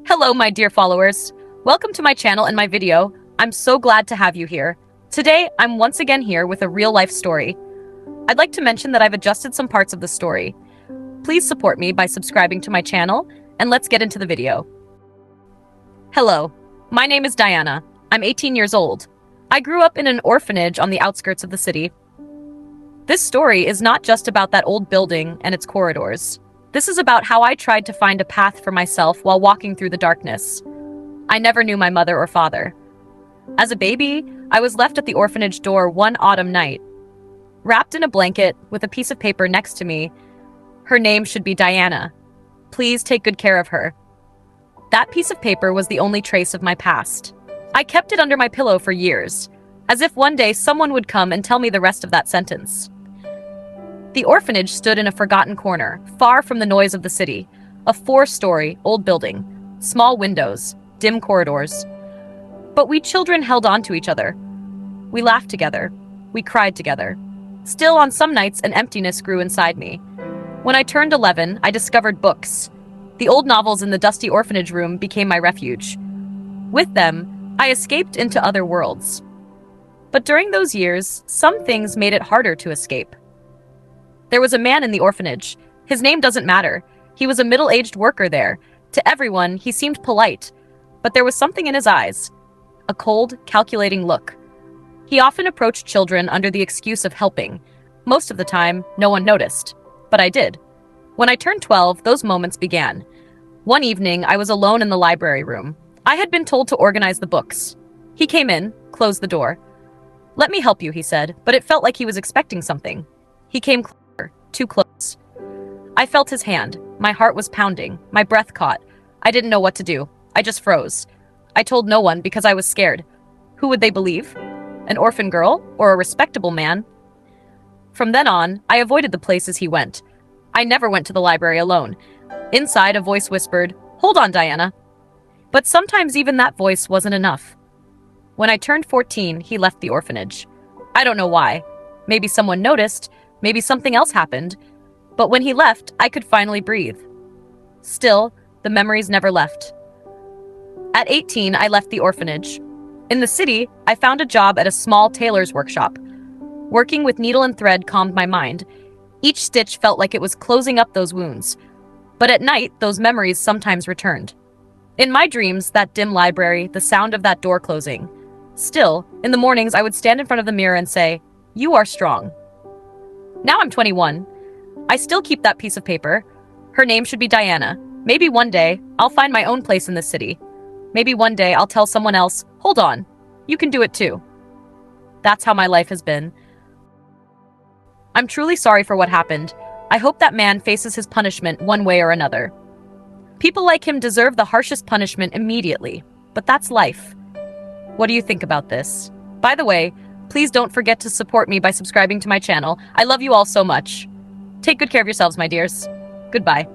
Hello, my dear followers. Welcome to my channel and my video. I'm so glad to have you here. Today, I'm once again here with a real-life story. I'd like to mention that I've adjusted some parts of the story. Please support me by subscribing to my channel, and let's get into the video. Hello, my name is Diana. I'm 18 years old. I grew up in an orphanage on the outskirts of the city. This story is not just about that old building and its corridors. This is about how I tried to find a path for myself while walking through the darkness. I never knew my mother or father. As a baby, I was left at the orphanage door one autumn night. Wrapped in a blanket with a piece of paper next to me, her name should be Diana. Please take good care of her. That piece of paper was the only trace of my past. I kept it under my pillow for years, as if one day someone would come and tell me the rest of that sentence. The orphanage stood in a forgotten corner, far from the noise of the city. A 4-story, old building, small windows, dim corridors. But we children held on to each other. We laughed together. We cried together. Still, on some nights, an emptiness grew inside me. When I turned 11, I discovered books. The old novels in the dusty orphanage room became my refuge. With them, I escaped into other worlds. But during those years, some things made it harder to escape. There was a man in the orphanage. His name doesn't matter. He was a middle-aged worker there. To everyone, he seemed polite, but there was something in his eyes. A cold, calculating look. He often approached children under the excuse of helping. Most of the time, no one noticed. But I did. When I turned 12, those moments began. One evening, I was alone in the library room. I had been told to organize the books. He came in, closed the door. "Let me help you," he said, but it felt like he was expecting something. He came closer, too close. I felt his hand. My heart was pounding. My breath caught. I didn't know what to do. I just froze. I told no one because I was scared. Who would they believe? An orphan girl or a respectable man? From then on, I avoided the places he went. I never went to the library alone. Inside, a voice whispered, "Hold on, Diana." But sometimes even that voice wasn't enough. When I turned 14, he left the orphanage. I don't know why. Maybe someone noticed. Maybe something else happened. But when he left, I could finally breathe. Still, the memories never left. At 18, I left the orphanage. In the city, I found a job at a small tailor's workshop. Working with needle and thread calmed my mind. Each stitch felt like it was closing up those wounds. But at night, those memories sometimes returned. In my dreams, that dim library, the sound of that door closing. Still, in the mornings, I would stand in front of the mirror and say, "You are strong." Now I'm 21. I still keep that piece of paper. Her name should be Diana. Maybe one day, I'll find my own place in this city. Maybe one day, I'll tell someone else, "Hold on, you can do it too." That's how my life has been. I'm truly sorry for what happened. I hope that man faces his punishment one way or another. People like him deserve the harshest punishment immediately, but that's life. What do you think about this? By the way, please don't forget to support me by subscribing to my channel. I love you all so much. Take good care of yourselves, my dears. Goodbye.